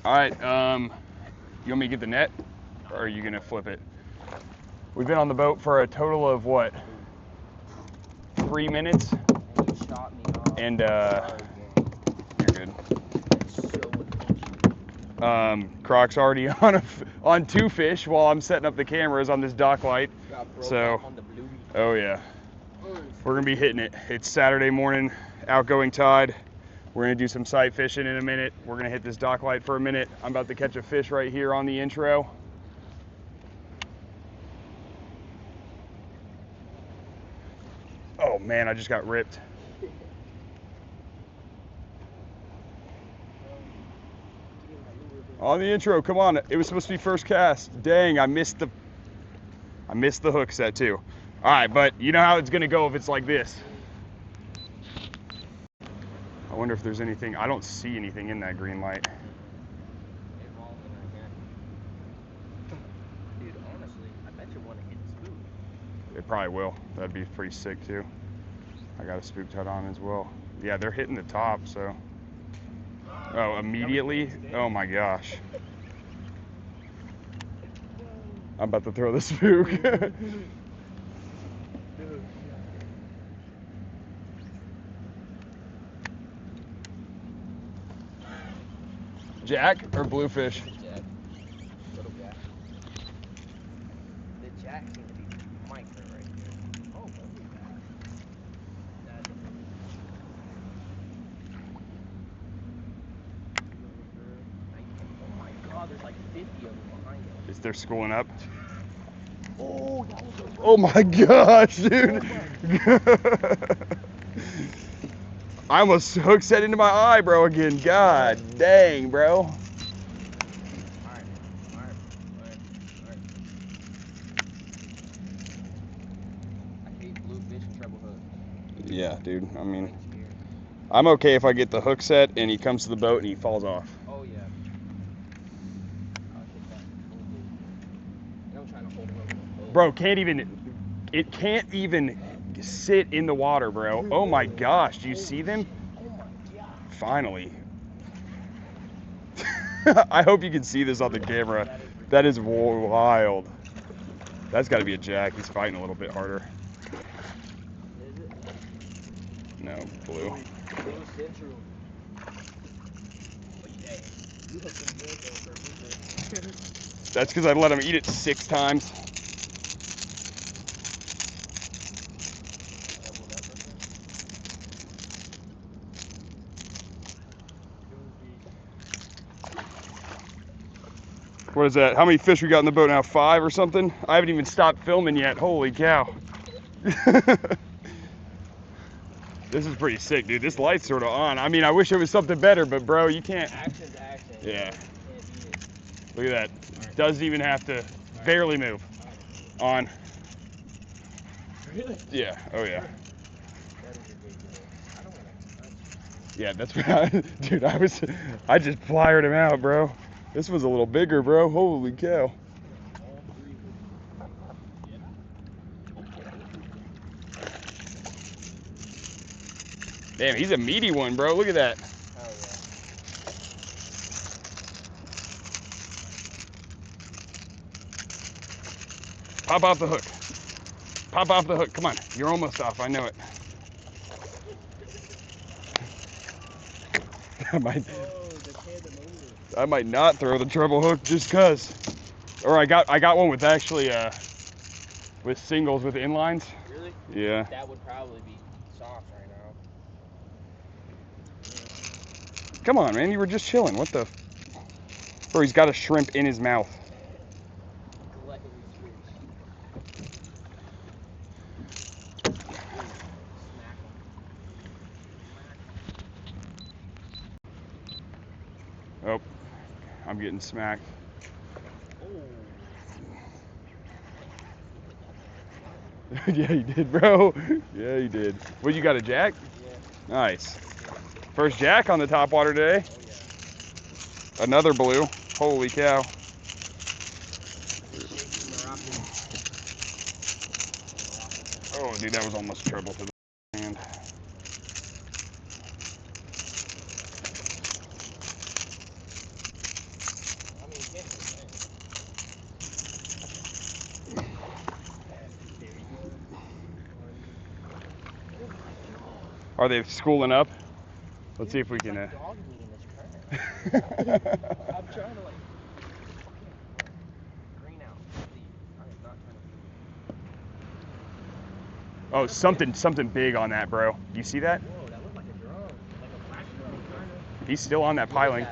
All right, you want me to get the net, or are you gonna flip it? We've been on the boat for a total of what? 3 minutes. And you shot me off. And you're good. Croc's already on 2 fish while I'm setting up the cameras on this dock light. So, oh yeah, we're gonna be hitting it. It's Saturday morning, outgoing tide. We're gonna do some sight fishing in a minute. We're gonna hit this dock light for a minute. I'm about to catch a fish right here on the intro. Oh man, I just got ripped. On the intro, come on. It was supposed to be first cast. Dang, I missed the hook set too. All right, but you know how it's gonna go if it's like this. I wonder if there's anything. I don't see anything in that green light. Dude, honestly, I bet you want to hit the spook. It probably will. That'd be pretty sick too. I got a spook tied on as well. Yeah, they're hitting the top, so. Oh, immediately? Oh my gosh. I'm about to throw the spook. Jack or bluefish? Jack. Little jack. The jack seems to be micro right here. Oh, look at that. Oh my god, there's like 50 of them behind us. Is there schooling up? Oh, that was a Oh my gosh, dude. I almost hook set into my eye, bro, again. God dang, bro. Alright. I hate bluefish and treble hook. Yeah, dude. I mean, I'm okay if I get the hook set and he comes to the boat and he falls off. Oh yeah. I'll hit that. I'm trying to hold him over the boat. Bro, it can't even sit in the water, bro. Oh my gosh, do you see them? Oh my god. Finally. I hope you can see this on the camera. That is wild. That's got to be a jack. He's fighting a little bit harder. Is it? No, blue. Blue central. But yeah, you hooked him good though for a bluefish. That's because I let him eat it 6 times. What is that? How many fish we got in the boat now? 5 or something? I haven't even stopped filming yet. Holy cow. This is pretty sick, dude. This light's sort of on. I mean, I wish it was something better, but bro, you can't. Action's action. Yeah. You can't beat it. Look at that. Doesn't even have to barely move. On. Really? Yeah. Oh yeah. That is ridiculous. I don't want to. Yeah, that's what dude, I just flyed him out, bro. This was a little bigger, bro. Holy cow. Damn, he's a meaty one, bro. Look at that. Oh yeah. Pop off the hook. Pop off the hook. Come on. You're almost off. I know it. I might not throw the treble hook just cause. Or I got one with actually with singles with inlines. Really? Yeah. That would probably be soft right now. Come on, man. You were just chilling. What the? Bro, he's got a shrimp in his mouth. Oh, I'm getting smacked. Yeah, you did, bro. Yeah, you did. What, you got a jack? Yeah. Nice. First jack on the topwater today. Oh yeah. Another blue. Holy cow. Oh, dude, that was almost treble to the hand. Are they schooling up? Let's see if we can. Like dog meat in this current. I'm trying to like. Green out, please. I am not trying to. Oh, something big on that, bro. Do you see that? Whoa, that looked like a drum, like a flash drum, kind of. He's still on that piling.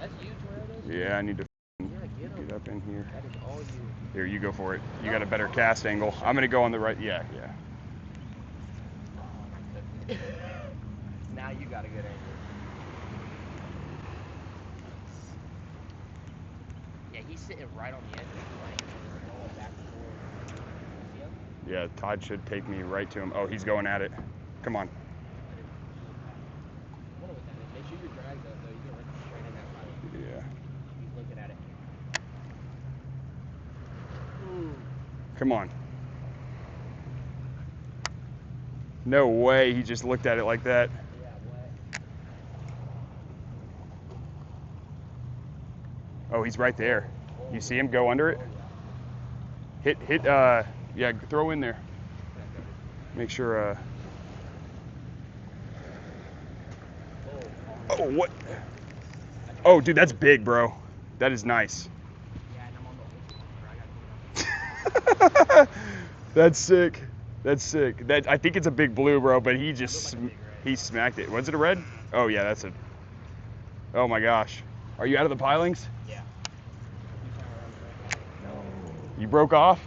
That's huge, where it is. Yeah, I need to get up in here. That is all you. Here, you go for it. You got a better cast angle. I'm gonna go on the right. Yeah. Now you got a good angle. Yeah, he's sitting right on the edge of the plane, going back and forth. See him? Yeah, Todd should take me right to him. Oh, he's going at it. Come on. I wonder what that is. Make sure your drag's up, though. You can run straight in that pipe. Yeah. He's looking at it. Come on. No way he just looked at it like that. Yeah, what? Oh, he's right there. You see him go under it? Hit, yeah, throw in there. Make sure, oh, what? Oh, dude, that's big, bro. That is nice. Yeah, and I'm on the old one. That's sick. That's sick. I think it's a big blue, bro, but he just, he smacked it. Was it a red? Oh, yeah, that's a, oh my gosh. Are you out of the pilings? Yeah. You broke off?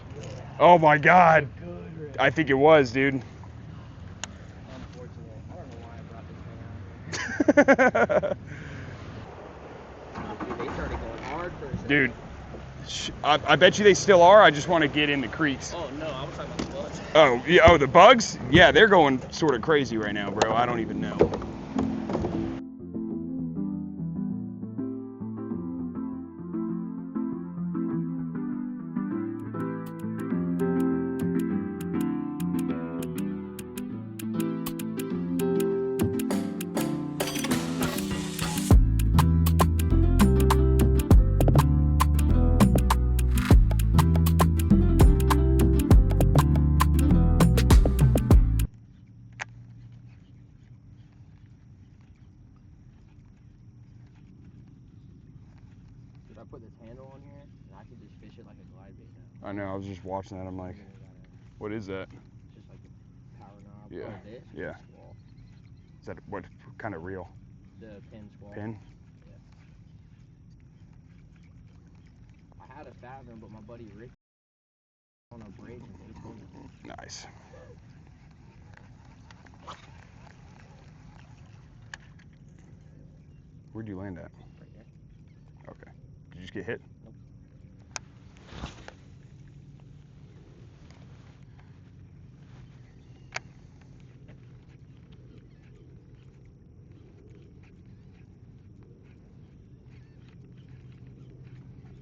Oh my God. I think it was, dude. Unfortunate. I don't know why I brought this thing out here. Dude, they started going hard for a second. Dude, I bet you they still are. I just want to get in the creeks. Oh, no, I was talking about the bugs. Oh, yeah. Oh, the bugs? Yeah, they're going sort of crazy right now, bro. I don't even know. Dude, I put this handle on here, and I can just fish it like a glide bait now. I know. I was just watching that. I'm like, what is that? It's just like a power knob. Yeah. Oh, this? Yeah. Squall. Is that what kind of reel? The pin squall. Pin? Yeah. I had a fathom, but my buddy Rick on a bridge and he pulled it. Nice. Where'd you land at? Right there. Okay. Did you just get hit? Nope.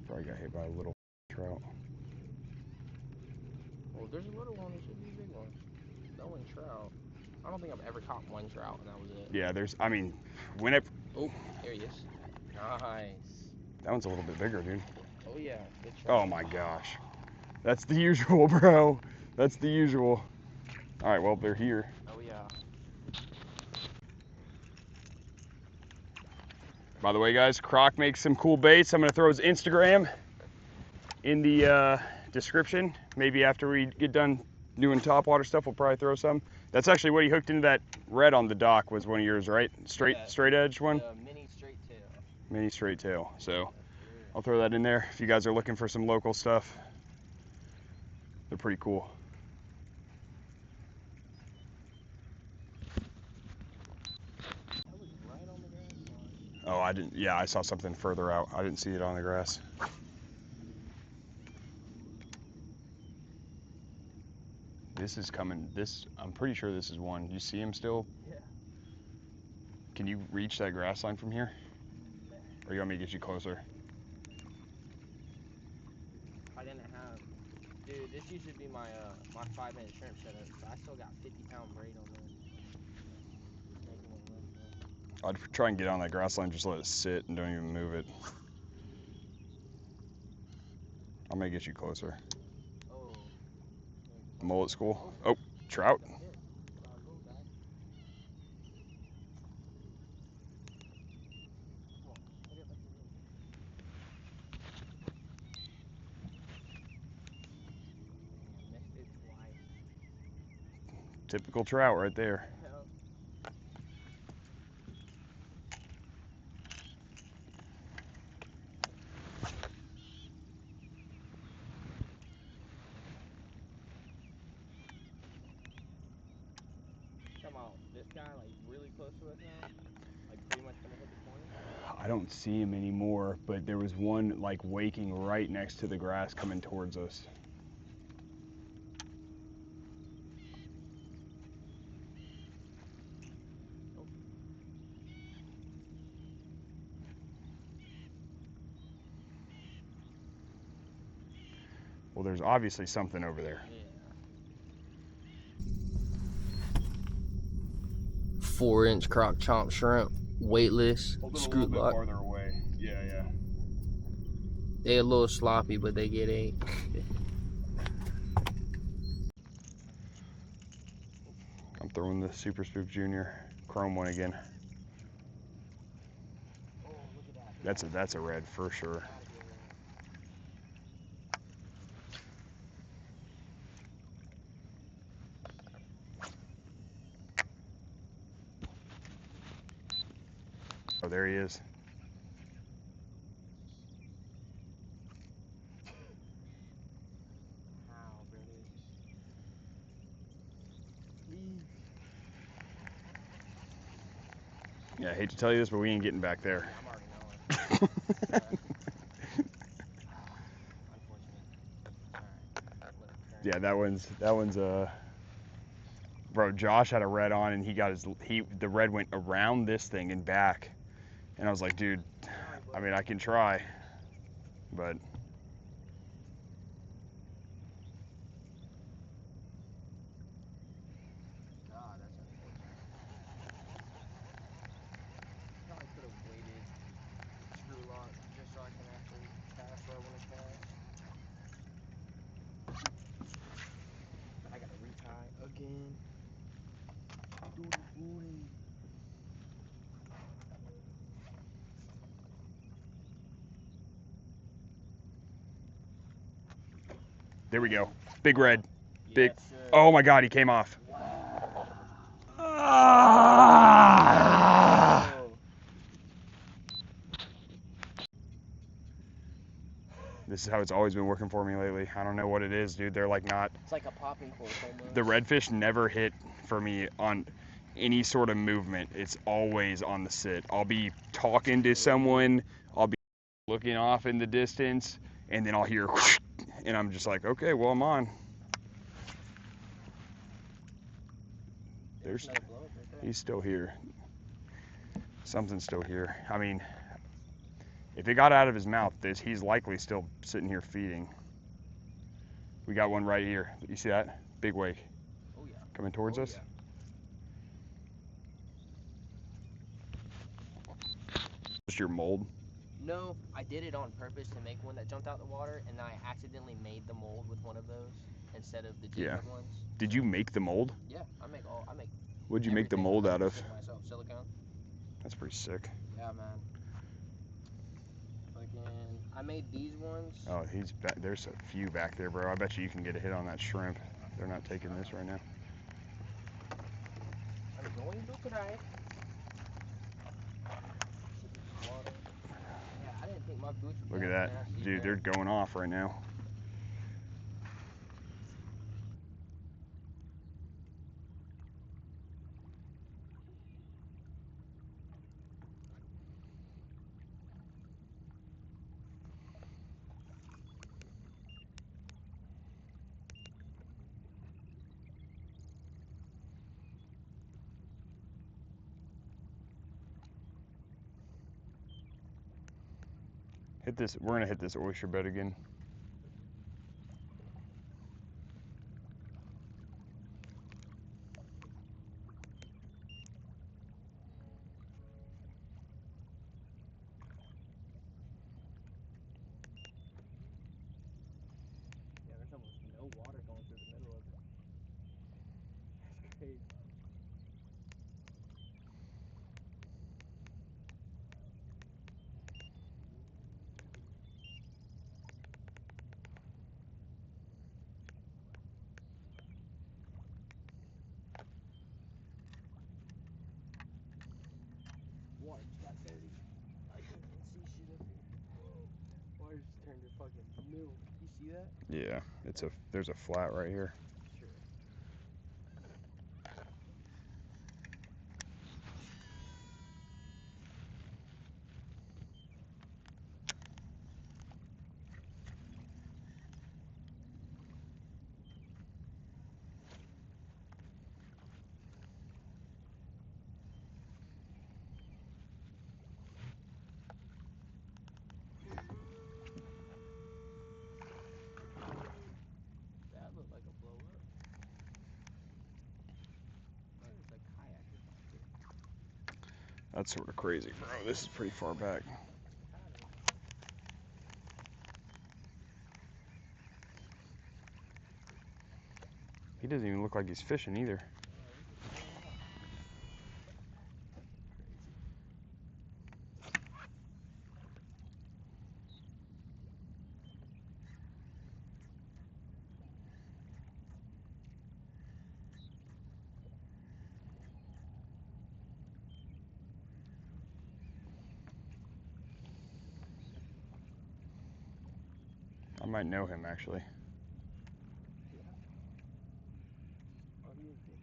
Probably got hit by a little trout. Well, there's a little one. There should be a big one. That one's trout. I don't think I've ever caught one trout, and that was it. Yeah, I mean, whenever. Oh, here he is. Nice. That one's a little bit bigger, dude. Oh, yeah. Good trout. Oh my gosh. That's the usual, bro. That's the usual. All right, well, they're here. Oh, yeah. By the way, guys, Croc makes some cool baits. I'm going to throw his Instagram in the description. Maybe after we get done doing topwater stuff, we'll probably throw some. That's actually what he hooked into that red on the dock was one of yours, right? Straight edge one? Mini straight tail. Mini straight tail. So I'll throw that in there if you guys are looking for some local stuff. They're pretty cool. That was right on the grass line. Oh, I didn't. Yeah, I saw something further out. I didn't see it on the grass. This is coming. I'm pretty sure this is one. You see him still? Yeah. Can you reach that grass line from here? Or you want me to get you closer? I didn't have. Dude, this used to be my 5-inch shrimp setup, but I still got 50-pound braid on there. I'd try and get on that grass line, just let it sit and don't even move it. I'm gonna get you closer. Oh. Mullet school. Oh, trout. Typical trout right there. Come on, this guy like really close to us now, like pretty much gonna hit the 20. I don't see him anymore, but there was one like waking right next to the grass coming towards us. Well, there's obviously something over there. Yeah. 4-inch Croc Chomp shrimp, weightless, screw lock. Farther away. Yeah, yeah. They a little sloppy, but they get ate. I'm throwing the Super Spook Junior chrome one again. Oh, look at that. That's a red for sure. Oh, there he is. Wow, brother. Yeah, I hate to tell you this, but we ain't getting back there. I'm already knowing. Unfortunate. Alright. Yeah, that one's bro, Josh had a red on and the red went around this thing and back. And I was like, dude, I mean, I can try, but God, that's unfortunate. Probably could have waited screw lock just so I can actually cast where I want to cast. But I gotta retie again. Booty booty. there we go. Big red. Big. Yes, sir. Oh my God, he came off. Wow. Ah! This is how it's always been working for me lately. I don't know what it is, dude. They're like not. It's like a popping cork almost. The redfish never hit for me on any sort of movement. It's always on the sit. I'll be talking to someone, I'll be looking off in the distance, and then I'll hear whoosh, and I'm just like, okay, well, I'm on. There's another blow up right there. He's still here. Something's still here. I mean, if it got out of his mouth, he's likely still sitting here feeding. We got one right here. You see that? Big wake. Oh yeah. Coming towards us. Yeah. Just your mold. No, I did it on purpose to make one that jumped out the water, and then I accidentally made the mold with one of those instead of the jiggered ones. Did you make the mold? Yeah, I make. What'd you make the mold out of? Myself, silicone. That's pretty sick. Yeah, man. Fucking, I made these ones. Oh, he's back. There's a few back there, bro. I bet you can get a hit on that shrimp. They're not taking this right now. I'm going to try. Yeah, I didn't think my boots would. Look at that, dude. They're going off right now. Hit this. We're gonna hit this oyster bed again. Yeah, there's almost no water going through the middle of it. That's crazy. I can't see shit up here. Water just turned to fucking milk. You see that? Yeah, there's a flat right here. Sure. That looked like a blow up. Oh, there's like kayakers back there. That's sort of crazy, bro. This is pretty far back. He doesn't even look like he's fishing either. I might know him actually. Oh, he is big.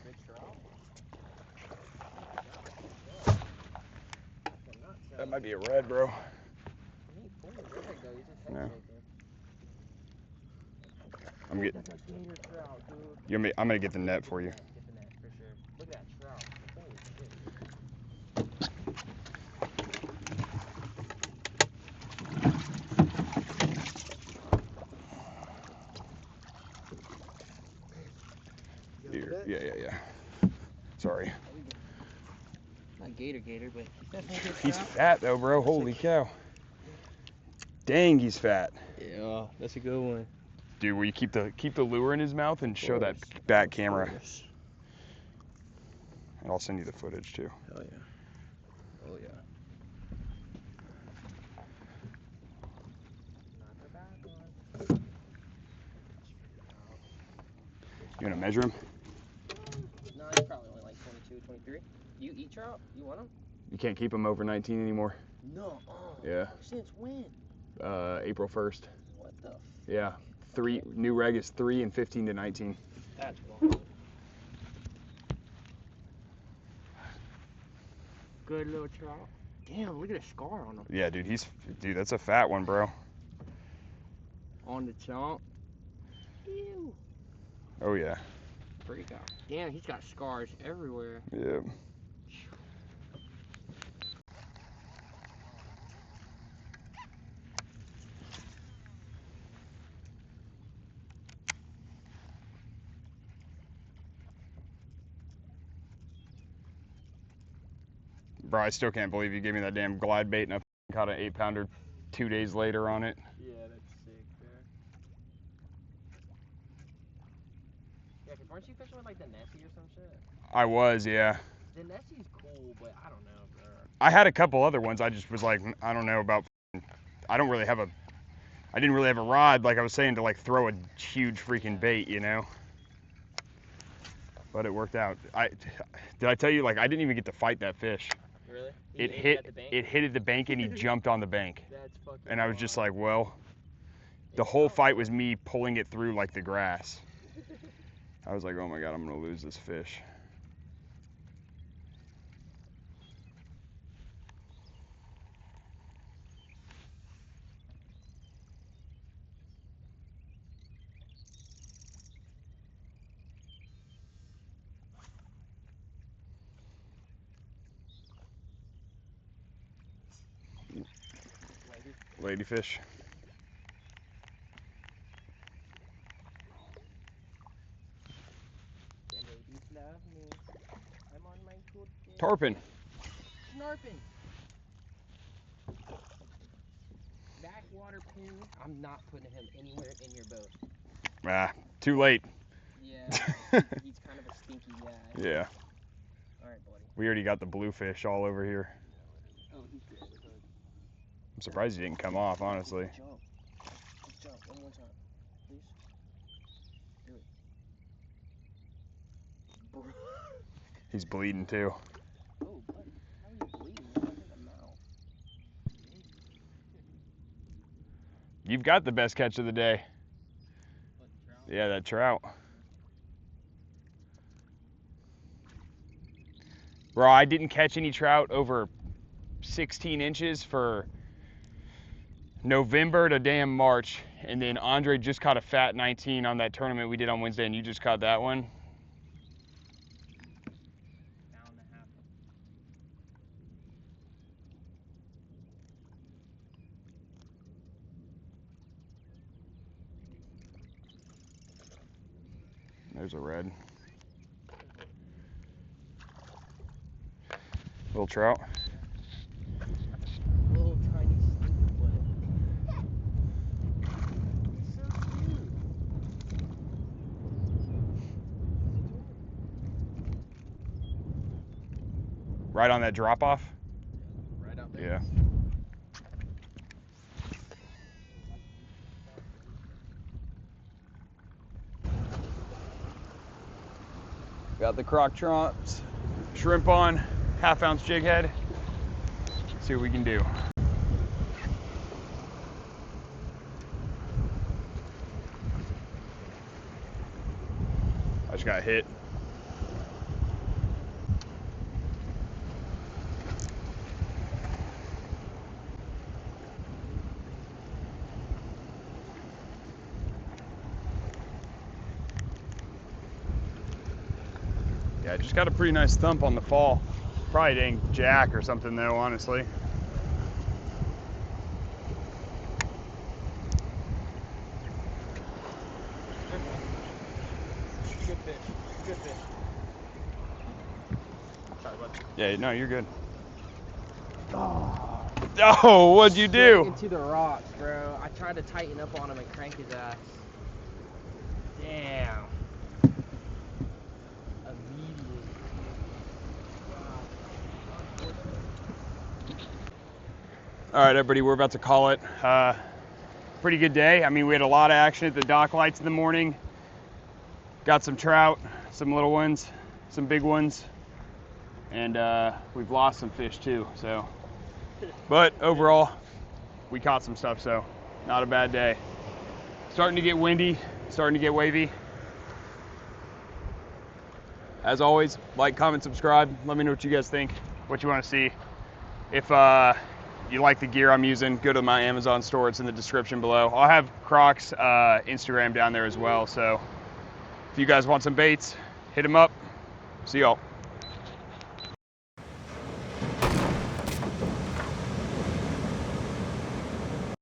Good trout. That might be a red, bro. Yeah. I'm getting. That's a gator trout, I'm dude. gonna get the net for you. Get the net for sure. Look at that trout. Holy shit. Here. Yeah. Sorry. Not gator, but definitely good He's trout. fat though, bro. Holy cow. Dang, he's fat. Yeah, that's a good one. Dude, will you keep the lure in his mouth and show that back camera? And I'll send you the footage too. Hell yeah. Oh yeah. Not a bad one. You wanna measure him? No, he's probably only like 22, 23. You eat trout? You want them? You can't keep him over 19 anymore. No. Yeah. Since when? April 1st. What the? Yeah. New reg is 3 and 15 to 19. That's wrong. Good little trout. Damn, look at the scar on him. Yeah, dude, that's a fat one, bro. On the chomp. Ew. Oh yeah. Freak out. Damn, he's got scars everywhere. Yeah. Bro, I still can't believe you gave me that damn glide bait and I caught an 8-pounder 2 days later on it. Yeah, that's sick, man. Yeah, cause weren't you fishing with like the Nessie or some shit? I was, yeah. The Nessie's cool, but I don't know, bro. I had a couple other ones. I just was like, I don't know about. I didn't really have a rod, like I was saying, to like throw a huge freaking bait, you know. But it worked out. Did I tell you, like, I didn't even get to fight that fish. Really? It hit at the bank and he jumped on the bank. That's fucking And I was wild. just like, well, the whole fight was me pulling it through like the grass. I was like, oh my God, I'm gonna lose this fish. Ladyfish. The ladies love me. I'm on my good day. Tarpon. Snarping. backwater pin, I'm not putting him anywhere in your boat. Ah, too late. Yeah, he's kind of a stinky guy. Yeah. All right, buddy. We already got the bluefish all over here. Oh, he's good. I'm surprised he didn't come off, honestly. Jump. Just jump one more time, please. Do it. He's bleeding too. Oh, buddy. How are you bleeding? You're in the mouth. You've got the best catch of the day. What, trout? Yeah, that trout. Bro, I didn't catch any trout over 16 inches for November to damn March. And then Andre just caught a fat 19 on that tournament we did on Wednesday, and you just caught that one. Pound and a half. There's a red. Little trout. Little tiny stinky butt. He's so cute. Right on that drop off? Right out there. Yeah. Got the Croc Chomps, shrimp on, half-ounce jig head. See what we can do. I just got hit. Yeah, I just got a pretty nice thump on the fall. Probably dang jack or something though, honestly. Good fish. Good fish. Sorry, bud. Yeah, no, you're good. Oh, what'd you do? Into the rocks, bro. I tried to tighten up on him and crank his ass. Damn. Immediately. All right, everybody, we're about to call it. Pretty good day. I mean, we had a lot of action at the dock lights in the morning. Got some trout, some little ones, some big ones, and we've lost some fish too. So, but overall, we caught some stuff. So, not a bad day. Starting to get windy, starting to get wavy. As always, like, comment, subscribe. Let me know what you guys think, what you want to see. If you like the gear I'm using, go to my Amazon store. It's in the description below. I'll have Croc's Instagram down there as well. So if you guys want some baits, hit him up. See y'all.